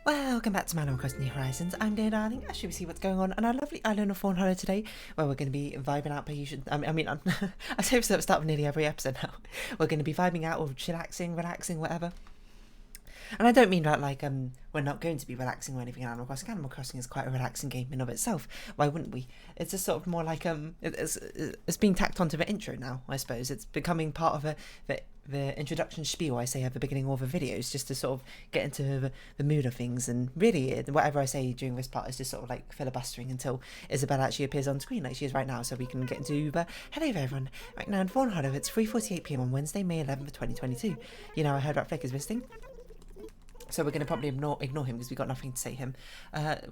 Welcome back to Man Across New Horizons. I'm Dear Darling. As you can see what's going on our lovely island of Fawnhollow today, where we're going to be vibing out. But you should, I say this at the start of nearly every episode now. We're going to be vibing out or chillaxing, relaxing, whatever. And I don't mean that like we're not going to be relaxing or anything in Animal Crossing. Animal Crossing is quite a relaxing game in of itself. Why wouldn't we? It's just sort of more like it's being tacked onto the intro now. I suppose it's becoming part of the introduction spiel I say at the beginning of the videos, just to sort of get into the mood of things. And really, whatever I say during this part is just sort of like filibustering until Isabella actually appears on screen like she is right now, so we can get into the hello there everyone. Right now in Fawnhallow, it's 3:48 PM on Wednesday, May 11th, 2022. You know, I heard about Flick is visiting. So we're going to probably ignore him because we got nothing to say to him.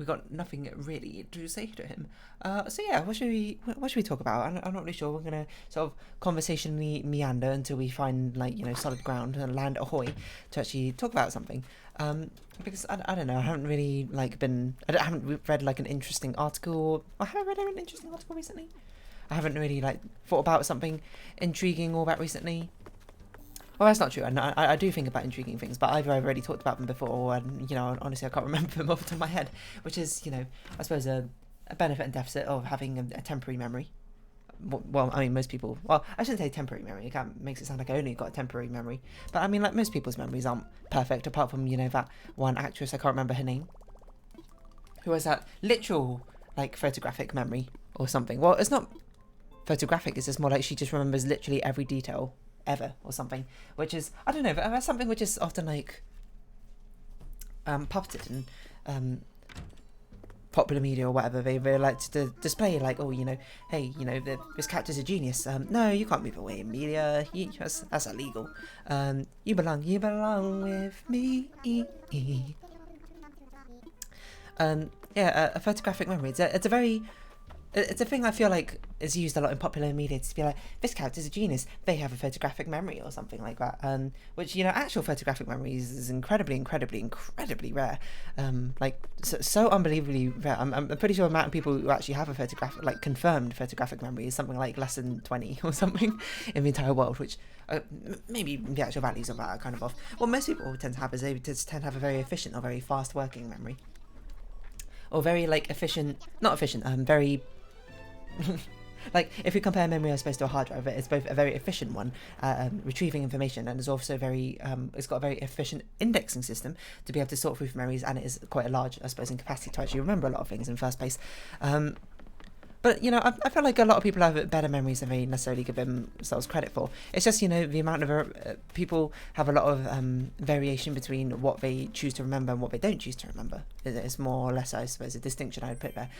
We got nothing really to say to him. So yeah, what should we talk about? I'm not really sure. We're going to sort of conversationally meander until we find solid ground and land ahoy to actually talk about something. Because I don't know. I haven't really I haven't read like an interesting article. I haven't read an interesting article recently. I haven't really thought about something intriguing all that recently. Well, that's not true. I do think about intriguing things, but either I've already talked about them before, or honestly, I can't remember them off the top of my head. Which is, I suppose a benefit and deficit of having a temporary memory. Well, I mean, most people. Well, I shouldn't say temporary memory. It kind of makes it sound like I only got a temporary memory. But I mean, like most people's memories aren't perfect, apart from that one actress, I can't remember her name, who has that literal photographic memory or something. Well, it's not photographic. It's just more like she just remembers literally every detail ever or something, which is, I don't know, but that's something which is often puppeted in popular media or whatever. They like to display hey, this character's a genius. No, you can't move away in media. That's illegal. You belong with me. A photographic memory. It's a thing I feel like is used a lot in popular media to be like, this character's a genius, they have a photographic memory or something like that. Which, actual photographic memories is incredibly rare. So unbelievably rare. I'm pretty sure the amount of people who actually have a photographic, confirmed photographic memory is something like less than 20 or something in the entire world, which maybe the actual values of that are kind of off. What most people tend to have is they tend to have a very efficient or very fast working memory. Or very very if you compare memory, I suppose, to a hard drive, it's both a very efficient one, retrieving information, and it's also it's got a very efficient indexing system to be able to sort through memories, and it is quite a large, I suppose, in capacity to actually remember a lot of things in the first place. But, I feel like a lot of people have better memories than they necessarily give themselves credit for. It's just, the amount of people have a lot of variation between what they choose to remember and what they don't choose to remember. It's more or less, I suppose, a distinction I would put there.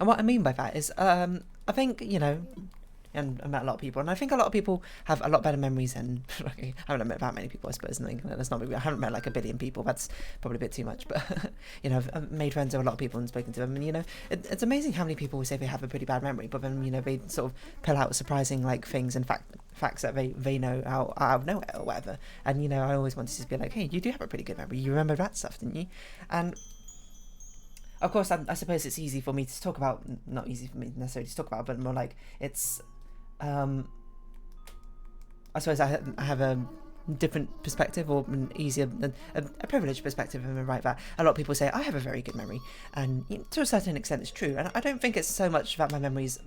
And what I mean by that is, I think, and I met a lot of people, and I think a lot of people have a lot better memories than, I haven't met that many people, I suppose, and that's not maybe, I haven't met a billion people, that's probably a bit too much, but, I've made friends with a lot of people and spoken to them, and, it's amazing how many people say they have a pretty bad memory, but then, they sort of pull out surprising, things and facts that they know out of nowhere or whatever, and, I always wanted to be like, hey, you do have a pretty good memory, you remember that stuff, didn't you? And of course, I suppose it's easy for me to talk about, not easy for me necessarily to talk about, but more like it's, I suppose I have a different perspective, or an easier, a privileged perspective, if I right that. A lot of people say, I have a very good memory, and to a certain extent it's true, and I don't think it's so much that my memory's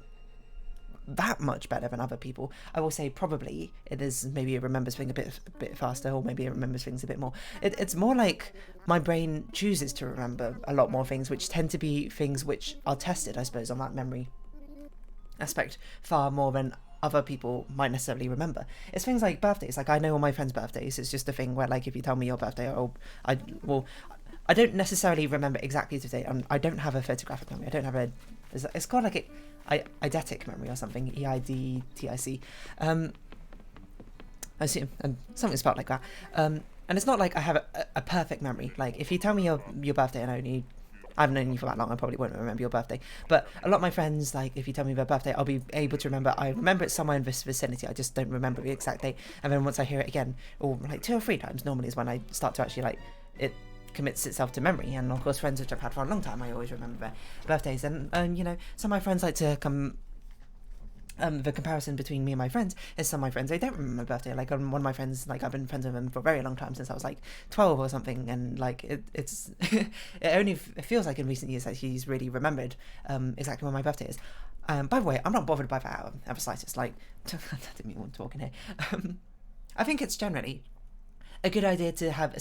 that much better than other people. I will say probably it is, maybe it remembers things a bit faster, or maybe it remembers things a bit more. It's more like my brain chooses to remember a lot more things, which tend to be things which are tested, I suppose, on that memory aspect far more than other people might necessarily remember. It's things like birthdays. I know all my friends' birthdays. It's just a thing where if you tell me your birthday, I don't necessarily remember exactly the date. I don't have a photographic memory. I don't have it's called eidetic memory or something, EIDTIC. I assume, and something spelled like that. And it's not like I have a perfect memory. If you tell me your birthday and I haven't known you for that long, I probably won't remember your birthday. But a lot of my friends, if you tell me their birthday, I'll be able to remember. I remember it somewhere in this vicinity. I just don't remember the exact date. And then once I hear it again, or 2 or 3 times, normally is when I start to actually it commits itself to memory. And of course, friends which I've had for a long time, I always remember their birthdays. And some of my friends like to come the comparison between me and my friends is some of my friends, they don't remember my birthday. Like one of my friends, like I've been friends with him for a very long time, since I was like 12 or something, and like it's it feels like in recent years that he's really remembered exactly when my birthday is. By the way, I'm not bothered by that out of the slightest. Like, I didn't mean want to talk in here. I think it's generally a good idea to have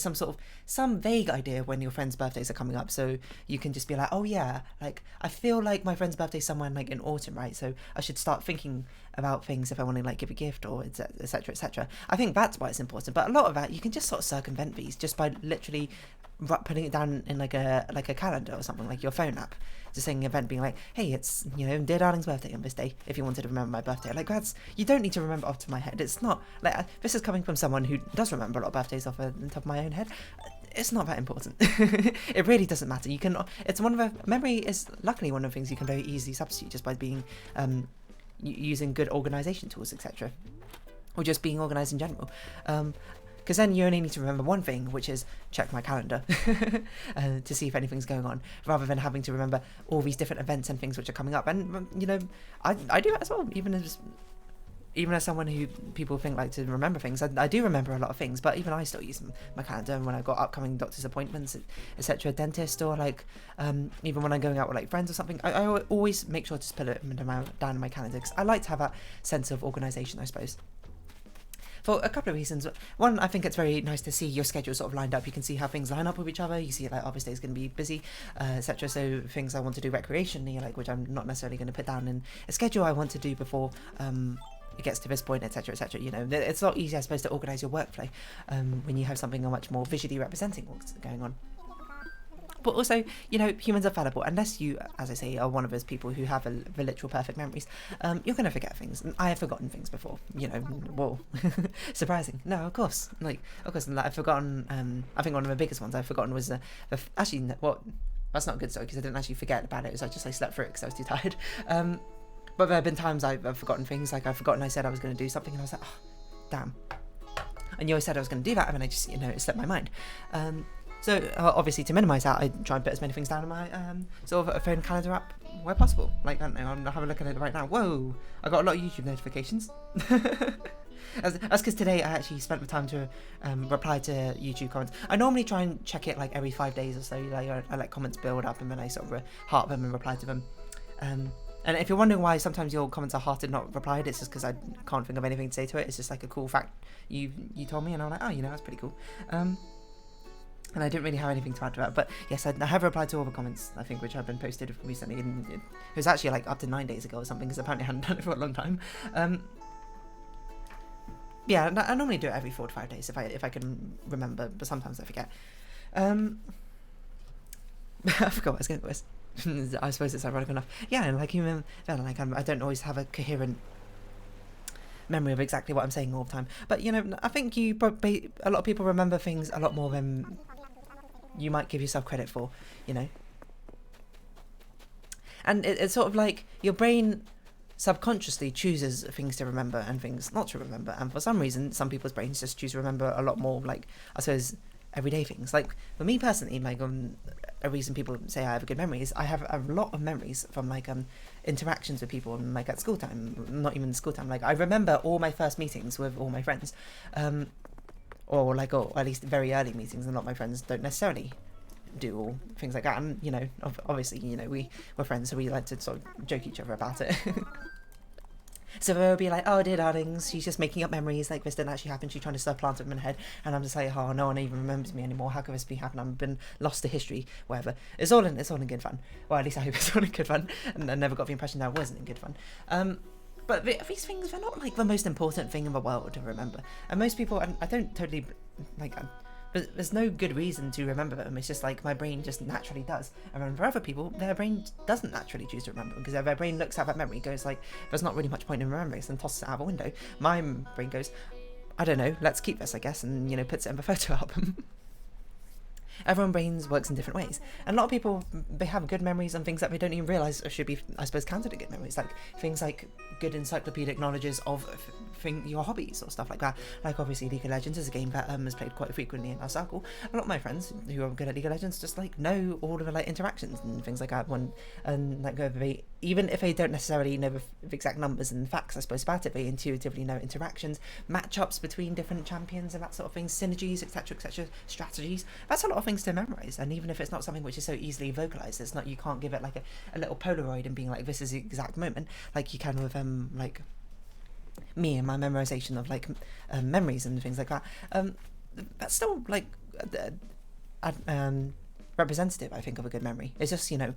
some vague idea when your friends' birthdays are coming up, so you can just be like, oh yeah, like I feel like my friend's birthday's somewhere like in autumn, right? So I should start thinking about things if I want to like give a gift or etc etc. I think that's why it's important. But a lot of that you can just sort of circumvent these just by literally putting it down in like a calendar or something, like your phone app, just saying an event, being like, hey, it's, you know, dear darling's birthday on this day, if you wanted to remember my birthday. Like, that's, you don't need to remember off the top of my head. It's not like, this is coming from someone who does remember a lot of birthdays off the top of my own head. It's not that important. It really doesn't matter. You can, it's one of the, memory is luckily one of the things you can very easily substitute just by being using good organization tools, etc., or just being organized in general. Because then you only need to remember one thing, which is check my calendar to see if anything's going on, rather than having to remember all these different events and things which are coming up. And, you know, I do that as well, even as someone who people think like to remember things. I do remember a lot of things, but even I still use my calendar when I've got upcoming doctor's appointments, etc., dentist, or like even when I'm going out with like friends or something. I always make sure to put it down in my calendar, because I like to have that sense of organisation, I suppose. For a couple of reasons. One, I think it's very nice to see your schedule sort of lined up. You can see how things line up with each other. You see, like, oh, this day's going to be busy, etc. So things I want to do recreationally, like, which I'm not necessarily going to put down in a schedule, I want to do before it gets to this point, etc., etc. You know, it's a lot easier, I suppose, to organise your workflow when you have something much more visually representing what's going on. But also, you know, humans are fallible. Unless you, as I say, are one of those people who have the literal perfect memories, you're going to forget things. And I have forgotten things before, you know. Whoa. Surprising. No, of course. Like, I've forgotten, I think one of the biggest ones I've forgotten was, actually, what, that's not good, sorry, because I didn't actually forget about it. It was I slept through it because I was too tired. But there have been times I've forgotten things. Like, I've forgotten I said I was going to do something, and I was like, oh, damn. I knew I said I was going to do that, and then I just, you know, it slipped my mind. So obviously, to minimise that, I try and put as many things down in my sort of a phone calendar app where possible. Like, I don't know, I'm having a look at it right now. Whoa, I got a lot of YouTube notifications. That's because today I actually spent the time to reply to YouTube comments. I normally try and check it like every 5 days or so. Like, I let comments build up, and then I sort of heart them and reply to them. And if you're wondering why sometimes your comments are hearted, not replied, it's just because I can't think of anything to say to it. It's just like a cool fact you told me, and I'm like, oh, you know, that's pretty cool. And I didn't really have anything to add to that, but yes, I have replied to all the comments, I think, which have been posted recently, and it was actually like up to 9 days ago or something, because apparently I hadn't done it for a long time. Yeah, I normally do it every 4 to 5 days if I can remember, but sometimes I forget. I forgot what I was going with this. I suppose it's ironic enough. Yeah, and like human, like I don't always have a coherent memory of exactly what I'm saying all the time, but you know, I think a lot of people remember things a lot more than you might give yourself credit for, you know. And it's sort of like your brain subconsciously chooses things to remember and things not to remember, and for some reason some people's brains just choose to remember a lot more, like, I suppose, everyday things. Like for me personally, like a reason people say I have a good memory is I have a lot of memories from like interactions with people, and like at school time, not even school time, like I remember all my first meetings with all my friends, or at least very early meetings, and a lot of my friends don't necessarily do all things like that. And you know, obviously, you know, we're friends, so we like to sort of joke each other about it. So they'll be like, oh dear darlings, she's just making up memories, like this didn't actually happen, she's trying to supplant it in my head, and I'm just like, oh, no one even remembers me anymore, how could this be happening, I've been lost to history, whatever. It's all in good fun. Well, at least I hope it's all in good fun, and I never got the impression that it wasn't in good fun. But these things, they're not like the most important thing in the world to remember, and most people, and I don't totally, like, but there's no good reason to remember them. It's just like my brain just naturally does. And then for other people, their brain doesn't naturally choose to remember them, because their brain looks at that memory, goes like, there's not really much point in remembering this, and tosses it out the window. My brain goes, I don't know, let's keep this, I guess, and, you know, puts it in the photo album. everyone's brains works in different ways, and a lot of people, they have good memories on things that they don't even realize should be, I suppose, counted as good memories, like things like good encyclopedic knowledges of your hobbies or stuff like that. Like obviously League of Legends is a game that is played quite frequently in our circle. A lot of my friends who are good at League of Legends just like know all of the like interactions and things like that, and like even if they don't necessarily know the exact numbers and facts, I suppose, about it, they intuitively know interactions, matchups between different champions and that sort of thing, synergies, etc., strategies. That's a lot of things to memorize, and even if it's not something which is so easily vocalized, it's not, you can't give it like a little Polaroid and being like, this is the exact moment, like you can with like me and my memorization of like memories and things like that. That's still like representative, I think, of a good memory. It's just, you know,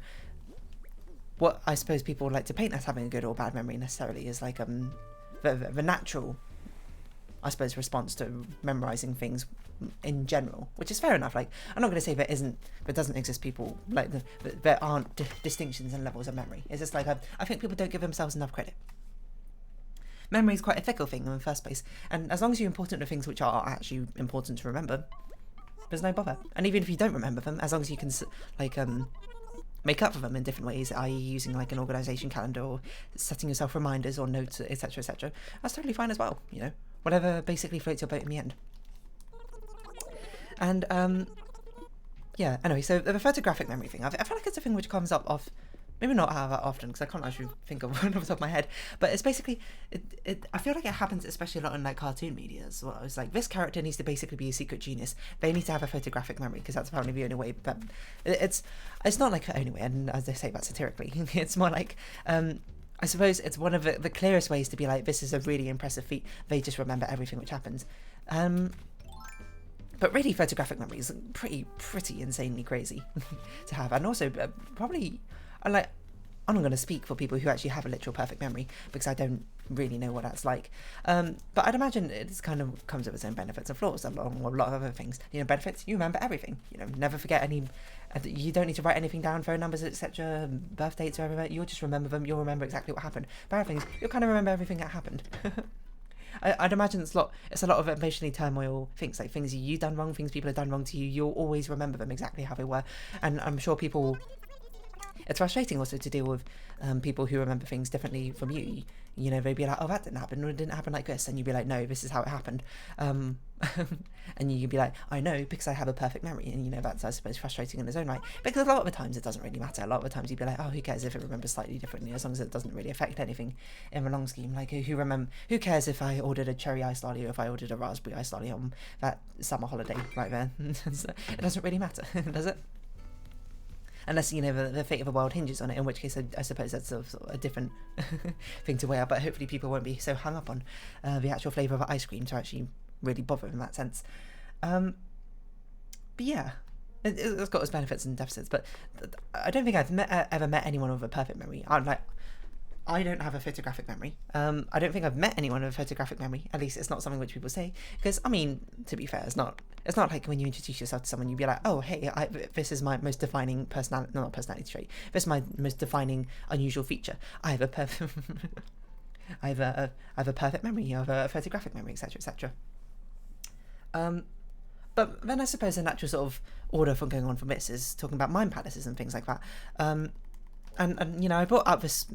what I suppose people like to paint as having a good or bad memory necessarily is like the natural, I suppose, response to memorizing things in general, which is fair enough. Like, I'm not going to say there doesn't exist people like there aren't distinctions and levels of memory. It's just like I think people don't give themselves enough credit. Memory is quite a fickle thing in the first place, and as long as you're important to things which are actually important to remember, there's no bother. And even if you don't remember them, as long as you can like make up for them in different ways, i.e. using like an organisation calendar or setting yourself reminders or notes, etc., that's totally fine as well, you know, whatever basically floats your boat in the end. And yeah, anyway, so the photographic memory thing, I feel like it's a thing which comes up off, maybe not that often because I can't actually think of one off the top of my head, but it's basically, I feel like it happens especially a lot in like cartoon media as well. It's like, this character needs to basically be a secret genius. They need to have a photographic memory because that's apparently the only way, but it's not like the only way, and as they say that satirically, it's more like, I suppose it's one of the clearest ways to be like, this is a really impressive feat. They just remember everything which happens. But really, photographic memory is pretty insanely crazy to have, and also probably, I'm not going to speak for people who actually have a literal perfect memory because I don't really know what that's like. But I'd imagine it kind of comes with its own benefits and flaws, along with a lot of other things. You know, benefits, you remember everything. You know, never forget any. You don't need to write anything down, phone numbers, etc., birth dates, or whatever. You'll just remember them. You'll remember exactly what happened. Bad things, you'll kind of remember everything that happened. I'd imagine it's a lot of emotionally turmoil things, like things you've done wrong, things people have done wrong to you. You'll always remember them exactly how they were, and I'm sure people. It's frustrating also to deal with people who remember things differently from you. You know, they'd be like, oh, that didn't happen, or it didn't happen like this, and you'd be like, no, this is how it happened. And you'd be like, I know, because I have a perfect memory, and you know, that's, I suppose, frustrating in its own right, because a lot of the times it doesn't really matter. A lot of the times you'd be like, oh, who cares if it remembers slightly differently, as long as it doesn't really affect anything in the long scheme. Like, who cares if I ordered a cherry iced lolly or if I ordered a raspberry iced lolly on that summer holiday right there? It doesn't really matter, does it? Unless, you know, the fate of the world hinges on it, in which case I suppose that's sort of a different thing to weigh up, but hopefully people won't be so hung up on the actual flavour of ice cream to actually really bother in that sense. But yeah, it's got its benefits and deficits, but I don't think I've ever met anyone with a perfect memory. I don't have a photographic memory. I don't think I've met anyone with a photographic memory. At least it's not something which people say. Because, I mean, to be fair, it's not like when you introduce yourself to someone, you'd be like, oh, hey, this is my most defining not personality trait. This is my most defining unusual feature. I have a perfect memory. I have a photographic memory, etc., etc. But then I suppose the natural sort of order from going on from this is talking about mind palaces and things like that. And you know, I brought up this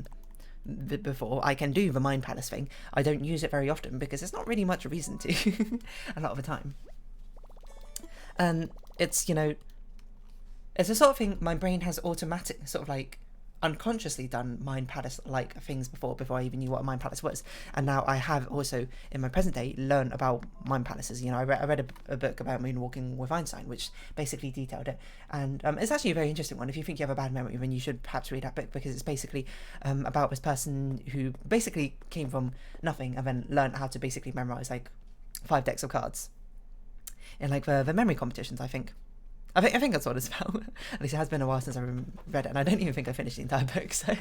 before. I can do the mind palace thing. I don't use it very often because there's not really much reason to a lot of the time. And it's, you know, it's the sort of thing my brain has automatic sort of like unconsciously done mind palace like things before I even knew what a mind palace was, and now I have also in my present day learned about mind palaces. You know, I read a book about moonwalking with Einstein, which basically detailed it, and it's actually a very interesting one. If you think you have a bad memory, then you should perhaps read that book, because it's basically about this person who basically came from nothing and then learned how to basically memorize like 5 decks of cards in like the memory competitions. I think that's what it's about. At least it has been a while since I read it, and I don't even think I finished the entire book. So,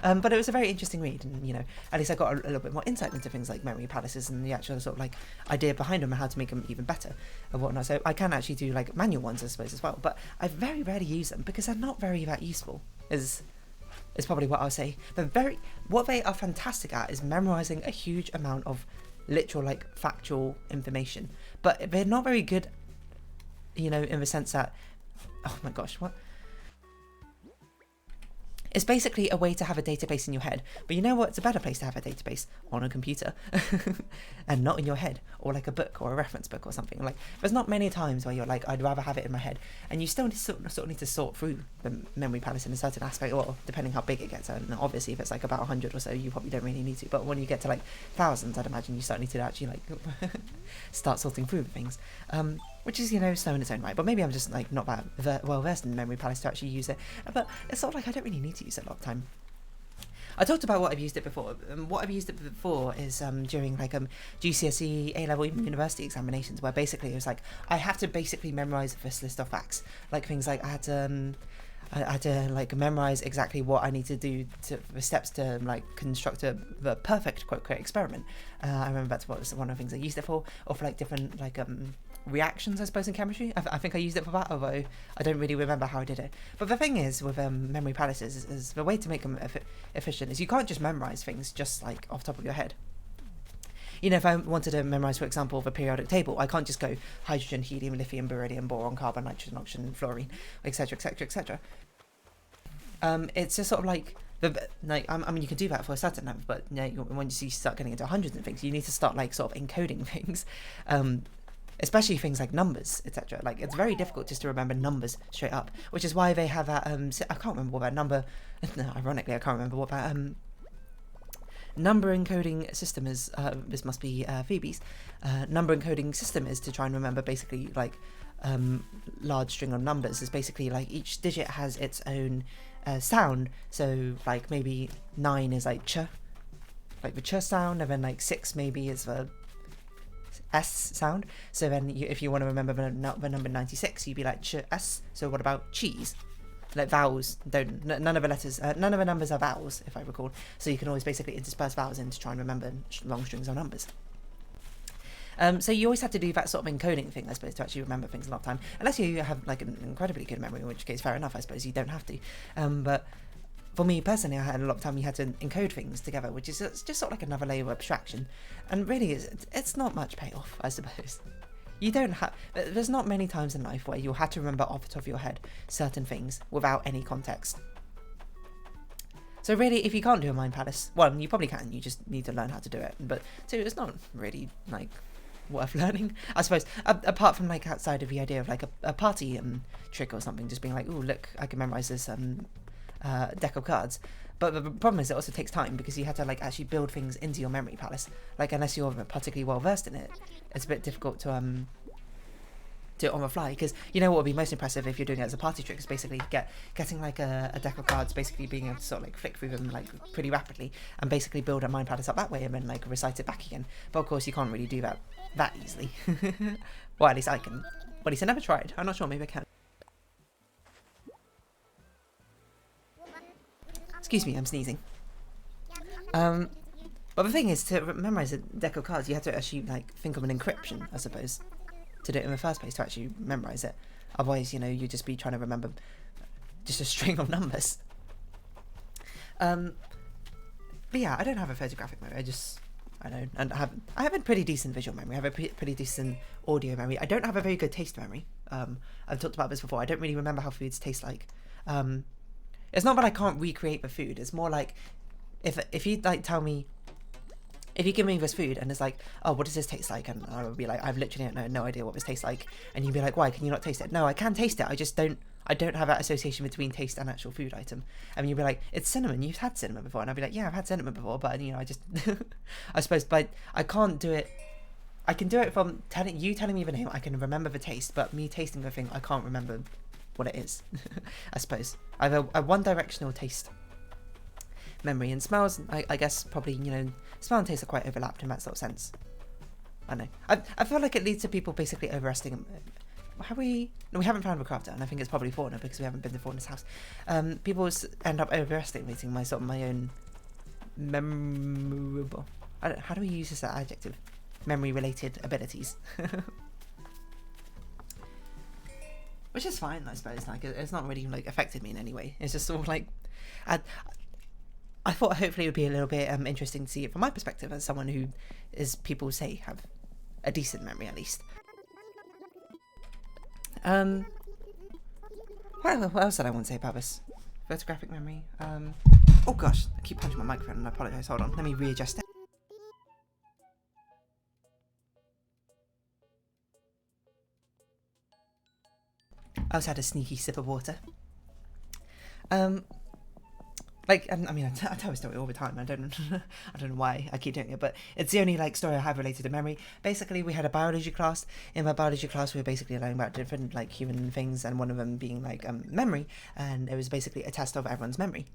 but it was a very interesting read, and you know, at least I got a little bit more insight into things like memory palaces and the actual sort of like idea behind them and how to make them even better and whatnot. So I can actually do like manual ones, I suppose, as well. But I very rarely use them because they're not very that useful. Is probably what I'll say. What they are fantastic at is memorizing a huge amount of literal like factual information, but they're not very good, you know, in the sense that oh my gosh, what? It's basically a way to have a database in your head. But you know what? It's a better place to have a database on a computer and not in your head, or like a book or a reference book or something. Like, there's not many times where you're like, I'd rather have it in my head. And you still sort of need to sort through the memory palace in a certain aspect, or depending how big it gets. And obviously, if it's like about 100 or so, you probably don't really need to. But when you get to like thousands, I'd imagine you start need to actually like start sorting through things. Which is, you know, slow in its own right. But maybe I'm just like not that well versed in the memory palace to actually use it. But it's sort of like I don't really need to use it a lot of time. I talked about what I've used it before. What I've used it before is during like GCSE, A-level, even university examinations, where basically it was like I have to basically memorize this list of facts, like things like I had to like memorize exactly what I need to do to the steps to like construct the perfect quote experiment. I remember that's what was one of the things I used it for, or for like different like reactions, I suppose, in chemistry. I think I used it for that, although I don't really remember how I did it. But the thing is with memory palaces is the way to make them efficient is you can't just memorize things just like off the top of your head. You know, if I wanted to memorize, for example, the periodic table, I can't just go hydrogen, helium, lithium, beryllium, boron, carbon, nitrogen, oxygen, fluorine, etc., etc., etc. It's just sort of like I mean, you can do that for a certain number, but you know, when you start getting into hundreds of things, you need to start like sort of encoding things. Especially things like numbers, etc. Like, it's very difficult just to remember numbers straight up, which is why they have that, I can't remember what that number, no, ironically, I can't remember what that, number encoding system is. This must be Phoebe's. Number encoding system is to try and remember basically, like, large string of numbers. Is basically, like, each digit has its own sound, so, like, maybe 9 is, like, ch, like the ch sound, and then, like, 6 maybe is the S sound. So then if you want to remember the number 96, you'd be like ch s. So what about cheese? Like vowels none of the letters, none of the numbers are vowels, if I recall. So you can always basically intersperse vowels in to try and remember long strings of numbers. So you always have to do that sort of encoding thing, I suppose, to actually remember things a lot of time. Unless you have like an incredibly good memory, in which case fair enough, I suppose you don't have to. But for me personally, I had a lot of time you had to encode things together, which is just sort of like another layer of abstraction. And really, it's not much payoff, I suppose. You don't have... There's not many times in life where you'll have to remember off the top of your head certain things without any context. So really, if you can't do a mind palace, one, you probably can, you just need to learn how to do it. But two, it's not really, like, worth learning, I suppose, apart from, like, outside of the idea of, like, a party trick or something, just being like, ooh, look, I can memorize this deck of cards. But the problem is it also takes time, because you have to like actually build things into your memory palace. Like, unless you're particularly well versed in it, it's a bit difficult to do it on the fly. Because you know what would be most impressive if you're doing it as a party trick is basically getting like a deck of cards, basically being able to sort of like flick through them like pretty rapidly and basically build a mind palace up that way and then like recite it back again. But of course you can't really do that easily. Well, at least I can. Well, at least I never tried. I'm not sure, maybe I can. Excuse me, I'm sneezing. But the thing is, to memorize a deck of cards, you have to actually like think of an encryption, I suppose, to do it in the first place, to actually memorize it. Otherwise, you know, you'd just be trying to remember just a string of numbers. But yeah, I don't have a photographic memory. I don't, and I have a pretty decent visual memory. I have a pretty decent audio memory. I don't have a very good taste memory. I've talked about this before. I don't really remember how foods taste like. It's not that I can't recreate the food. It's more like if you like tell me, if you give me this food and it's like, oh, what does this taste like? And I would be like, I've literally no idea what this tastes like. And you'd be like, why can you not taste it? No, I can taste it. I don't have that association between taste and actual food item. And you'd be like, it's cinnamon. You've had cinnamon before. And I'd be like, yeah, I've had cinnamon before. But you know, I just, I suppose, but I can't do it. I can do it from telling me the name. I can remember the taste, but me tasting the thing, I can't remember what it is. I suppose I have a one-directional taste memory, and smells, I guess probably, you know, smell and taste are quite overlapped in that sort of sense. I know. I feel like it leads to people basically overestimating. We haven't found a crafter, and I think it's probably Fauna because we haven't been to Fauna's house. People end up overestimating my own memorable. How do we use this adjective? Memory-related abilities. Which is fine, I suppose. Like, it's not really like affected me in any way. It's just sort of like, I thought hopefully it would be a little bit interesting to see it from my perspective as someone who, as people say, have a decent memory at least. What else did I want to say about this? Photographic memory. Oh gosh, I keep punching my microphone and I apologise. Hold on, let me readjust it. I also had a sneaky sip of water. Like, I mean, I tell this story all the time. I don't know why I keep doing it, but it's the only like story I have related to memory. Basically, we had a biology class. In my biology class, we were basically learning about different like human things, and one of them being like memory, and it was basically a test of everyone's memory.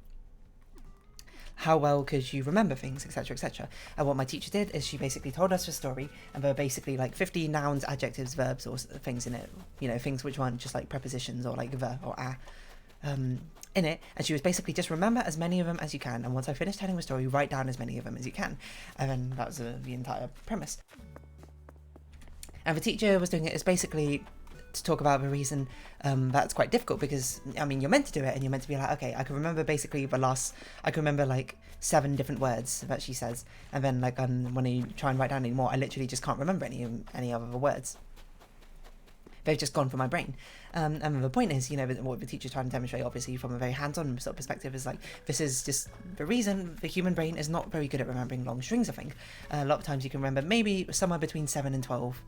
How well could you remember things, etc., etc. And what my teacher did is she basically told us a story, and there were basically like 50 nouns, adjectives, verbs, or things in it. You know, things which weren't just like prepositions or like the or a. In it, and she was basically just remember as many of them as you can, and once I finished telling the story, write down as many of them as you can, and then that was the entire premise. And the teacher was doing it as basically to talk about the reason that's quite difficult, because I mean you're meant to do it and you're meant to be like, okay, I can remember basically I can remember like 7 different words that she says, and then like when you try and write down any more, I literally just can't remember any other words. They've just gone from my brain. And the point is, you know, what the teacher's trying to demonstrate, obviously, from a very hands-on sort of perspective, is like, this is just the reason the human brain is not very good at remembering long strings of things. A lot of times you can remember maybe somewhere between 7 and 12.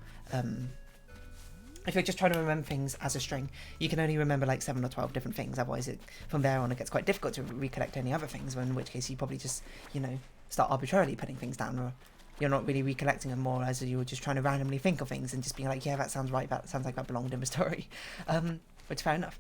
If you're just trying to remember things as a string, you can only remember like 7 or 12 different things. Otherwise, from there on, it gets quite difficult to recollect any other things, in which case you probably just, you know, start arbitrarily putting things down, or you're not really recollecting them more as you're just trying to randomly think of things and just being like, yeah, that sounds right, that sounds like that belonged in the story, which fair enough.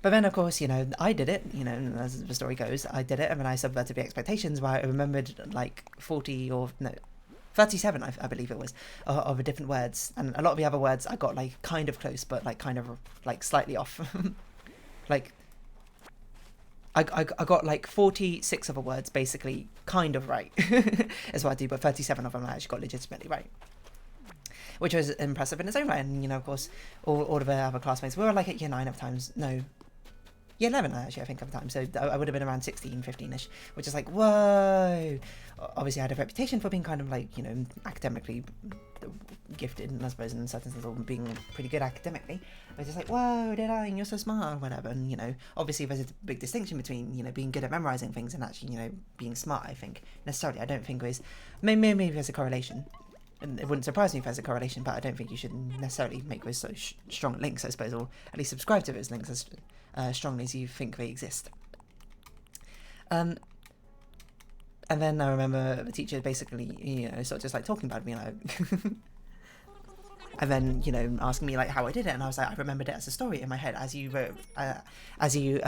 But then, of course, you know, I did it, you know, as the story goes, I did it, and then I subverted the expectations where I remembered like 37, I believe it was, of the different words, and a lot of the other words I got like kind of close, but like kind of like slightly off. Like, I got like 46 of the words basically kind of right. Is what I do, but 37 of them I actually got legitimately right, which was impressive in its own right. And you know, of course, all of the other classmates, we were like at year 9 at times, no, year 11 actually I think at the time, so I would have been around 16, 15ish, which is like, whoa. Obviously I had a reputation for being kind of like, you know, academically gifted, and I suppose in certain sense of being pretty good academically. I was just like, whoa, Dylan, you're so smart, or whatever. And you know, obviously there's a big distinction between, you know, being good at memorizing things and actually, you know, being smart. I think necessarily, I don't think there's maybe there's a correlation, and it wouldn't surprise me if there's a correlation, but I don't think you should necessarily make those so strong links, I suppose, or at least subscribe to those links as strongly as you think they exist. And then I remember the teacher basically, you know, sort of just like talking about me, like, and then, you know, asking me like how I did it, and I was like, I remembered it as a story in my head. As you wrote, as you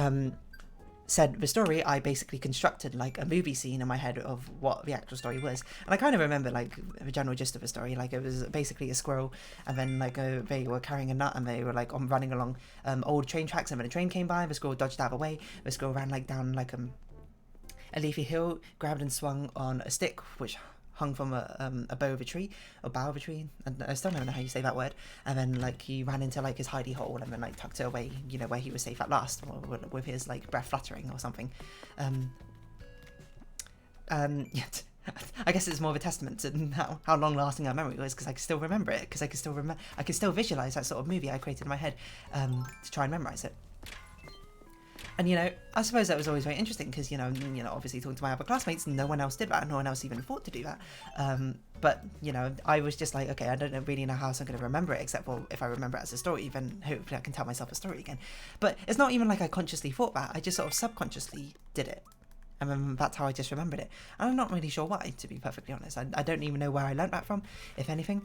said the story, I basically constructed like a movie scene in my head of what the actual story was, and I kind of remember like the general gist of the story. Like, it was basically a squirrel, and then like they were carrying a nut, and they were like running along old train tracks, and when a train came by, the squirrel dodged out of the way. The squirrel ran like down like a leafy hill, grabbed and swung on a stick which hung from a bough of a tree, or bough of a tree, and I still don't know how you say that word, and then like he ran into like his hidey hole, and then like tucked it away, you know, where he was safe at last, with his like breath fluttering or something. Yeah, I guess it's more of a testament to how long lasting our memory was, because I can still remember it, because I can still visualize that sort of movie I created in my head to try and memorize it. And, you know, I suppose that was always very interesting, because, you know, obviously talking to my other classmates, no one else did that, no one else even thought to do that. But, you know, I was just like, okay, I don't really know how else I'm going to remember it, except for if I remember it as a story, then hopefully I can tell myself a story again. But it's not even like I consciously thought that, I just sort of subconsciously did it. And then that's how I just remembered it. And I'm not really sure why, to be perfectly honest. I don't even know where I learnt that from, if anything.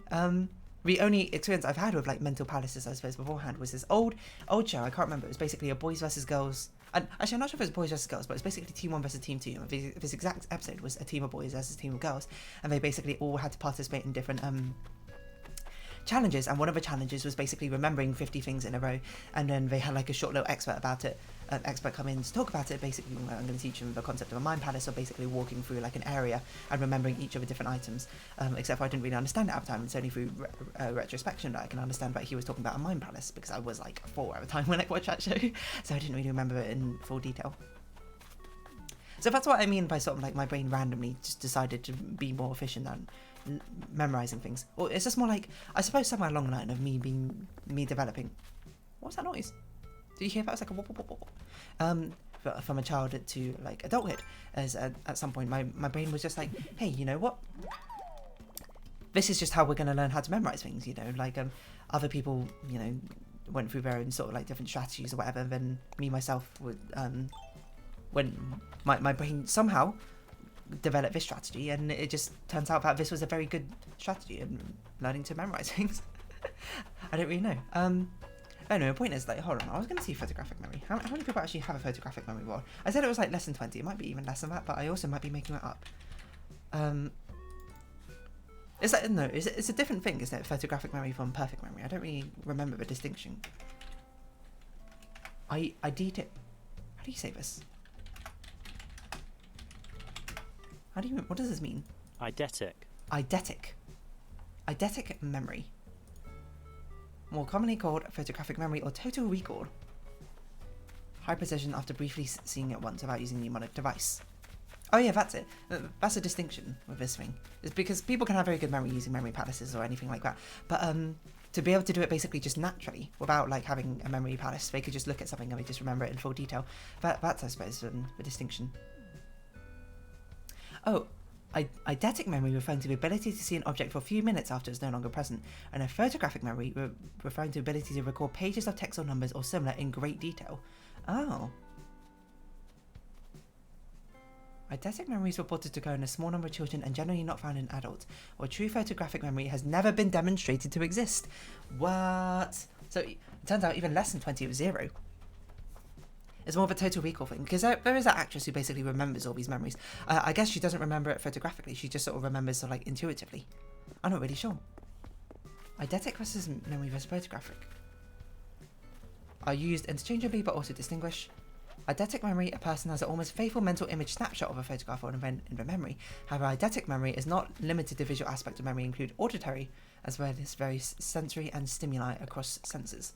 The only experience I've had with like mental palaces, I suppose, beforehand was this old show. I can't remember. It was basically a boys versus girls. And actually, I'm not sure if it was boys versus girls, but it's basically team 1 versus team 2. And this exact episode was a team of boys versus a team of girls, and they basically all had to participate in different challenges. And one of the challenges was basically remembering 50 things in a row, and then they had like a short little expert about it. An expert come in to talk about it. Basically, I'm going to teach them the concept of a mind palace, or basically walking through like an area and remembering each of the different items. Except for I didn't really understand it at the time. It's only through retrospection that I can understand that he was talking about a mind palace, because I was like 4 at the time when I watched that show, so I didn't really remember it in full detail. So that's what I mean by sort of like my brain randomly just decided to be more efficient than memorizing things. Or it's just more like, I suppose, somewhere along the line of me developing What was that noise? Did you hear that? It was like a whoop, whoop, whoop, whoop. From a child to like adulthood, as at some point my brain was just like, hey, you know what? This is just how we're going to learn how to memorize things, you know, like other people, you know, went through their own sort of like different strategies or whatever. Then me myself would when my brain somehow developed this strategy, and it just turns out that this was a very good strategy in learning to memorize things. I don't really know. Anyway, the point is, like, hold on, I was going to see photographic memory. How many people actually have a photographic memory? Well, I said it was like less than 20. It might be even less than that, but I also might be making that up. Is that, no, it's a different thing, isn't it? Photographic memory from perfect memory. I don't really remember the distinction. Eidetic. How do you say this? What does this mean? Eidetic. Eidetic memory. More commonly called photographic memory or total recall. High precision after briefly seeing it once without using the mnemonic device. Oh yeah, that's it. That's a distinction with this thing. It's because people can have very good memory using memory palaces or anything like that. But to be able to do it basically just naturally, without like having a memory palace, they could just look at something and they just remember it in full detail. That's, I suppose, the distinction. Oh, eidetic memory referring to the ability to see an object for a few minutes after it's no longer present, and a photographic memory referring to the ability to record pages of text or numbers or similar in great detail. Oh. Eidetic memory is reported to occur in a small number of children and generally not found in adults, while true photographic memory has never been demonstrated to exist. What? So it turns out even less than 20 was 0. It's more of a total recall thing, because there is that actress who basically remembers all these memories. I guess she doesn't remember it photographically, she just sort of remembers sort of like intuitively. I'm not really sure. Eidetic versus memory versus photographic are used interchangeably but also distinguish. Eidetic memory, a person has an almost faithful mental image snapshot of a photograph or an event in their memory. However, eidetic memory is not limited to visual aspect of memory, include auditory, as well as various sensory and stimuli across senses.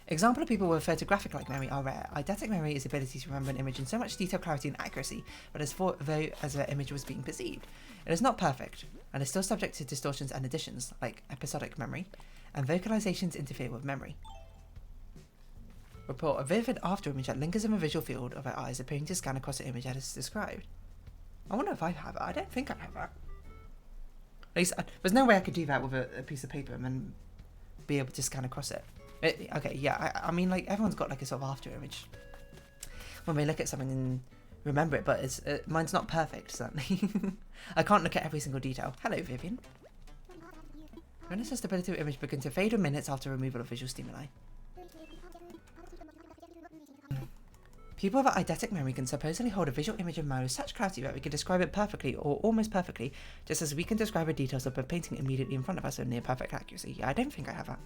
Example of people with photographic-like memory are rare. Eidetic memory is the ability to remember an image in so much detail, clarity, and accuracy, but as the image was being perceived. It is not perfect, and is still subject to distortions and additions, like episodic memory, and vocalizations interfere with memory. Report a vivid after-image that lingers in the visual field of our eyes, appearing to scan across the image as described. I wonder if I have it. I don't think I have that. At least, there's no way I could do that with a piece of paper and then be able to scan across it. Okay, yeah, I mean, like, everyone's got, like, a sort of after-image when they look at something and remember it, but it's mine's not perfect, certainly. I can't look at every single detail. Hello, Vivian. When does the stability of image begin to fade in minutes after removal of visual stimuli? People with eidetic memory can supposedly hold a visual image of Mo with such clarity that we can describe it perfectly or almost perfectly, just as we can describe the details of a painting immediately in front of us with near perfect accuracy. Yeah, I don't think I have that.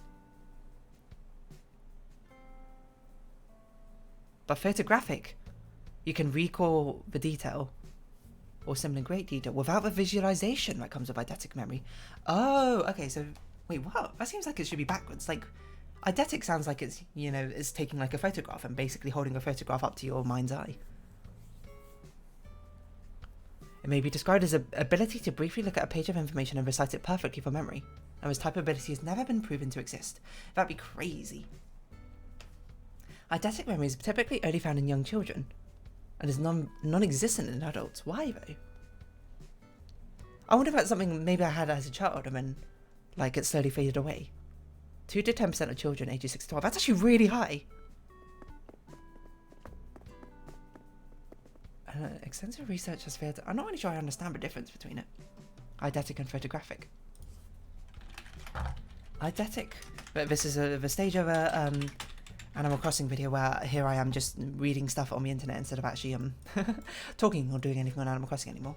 But photographic, you can recall the detail or similar in great detail without the visualization that comes with eidetic memory. Oh, okay, so wait, what? That seems like it should be backwards. Like, eidetic sounds like it's, you know, it's taking like a photograph and basically holding a photograph up to your mind's eye. It may be described as an ability to briefly look at a page of information and recite it perfectly from memory. And this type of ability has never been proven to exist. That'd be crazy. Eidetic memory is typically only found in young children and is non-existent in adults. Why though? I wonder if that's something maybe I had as a child and then like it slowly faded away. 2 to 10% of children ages 6 to 12. That's actually really high. Extensive research has failed. I'm not really sure I understand the difference between it. Eidetic and photographic. Eidetic. But this is the stage of a Animal Crossing video where here I am just reading stuff on the internet instead of actually talking or doing anything on Animal Crossing anymore.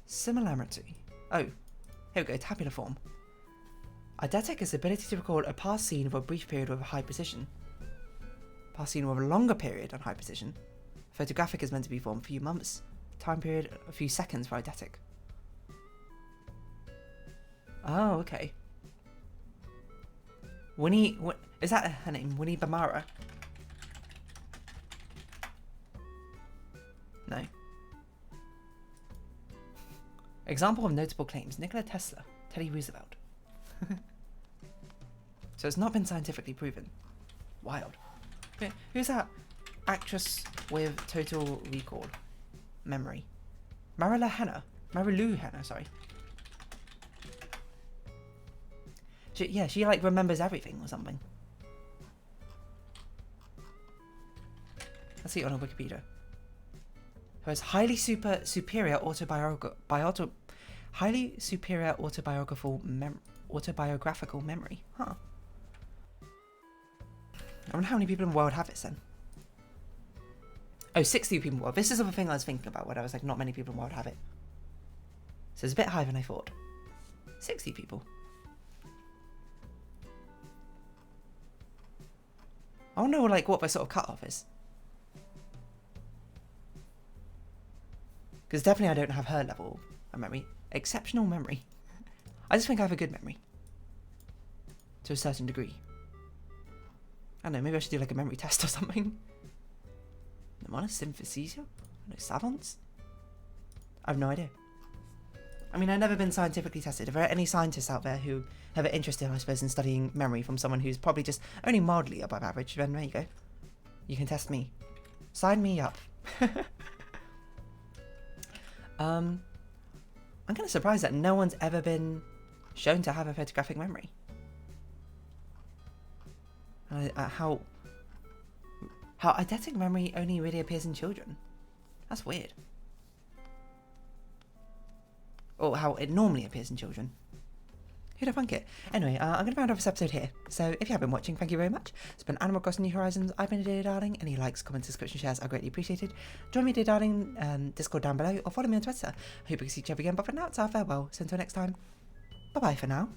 Similarity. Oh, here we go. Tabular form. Eidetic is the ability to record a past scene for a brief period with a high precision. Past scene with a longer period on high precision. Photographic is meant to be for a few months. Time period, a few seconds for eidetic. Oh, okay. Winnie, is that her name? Winnie Bamara? No. Example of notable claims. Nikola Tesla. Teddy Roosevelt. So it's not been scientifically proven. Wild. Okay, who's that actress with total recall? Memory. Marilu Henner, sorry. She like remembers everything or something. Let's see it on a Wikipedia. Who has highly superior autobiographical memory. Huh. I wonder how many people in the world have it then. Oh, 60 people in the world. This is the thing I was thinking about when I was like, not many people in the world have it. So it's a bit higher than I thought. 60 people. I don't know like what the sort of cutoff is. Because definitely I don't have her level of memory. Exceptional memory. I just think I have a good memory. To a certain degree. I don't know, maybe I should do like a memory test or something. Synesthesia? No, savants? I have no idea. I mean, I've never been scientifically tested. If there are any scientists out there who have an interest, I suppose, in studying memory from someone who's probably just only mildly above average, then there you go. You can test me. Sign me up. I'm kind of surprised that no one's ever been shown to have a photographic memory. How eidetic memory only really appears in children. That's weird. Or how it normally appears in children. Who'd have thunk it? Anyway, I'm going to round off this episode here. So if you have been watching, thank you very much. It's been Animal Crossing New Horizons. I've been Dear Darling. Any likes, comments, subscription, shares are greatly appreciated. Join me, Dear Darling, Discord down below, or follow me on Twitter. I hope we can see each other again, but for now, it's our farewell. So until next time, bye-bye for now.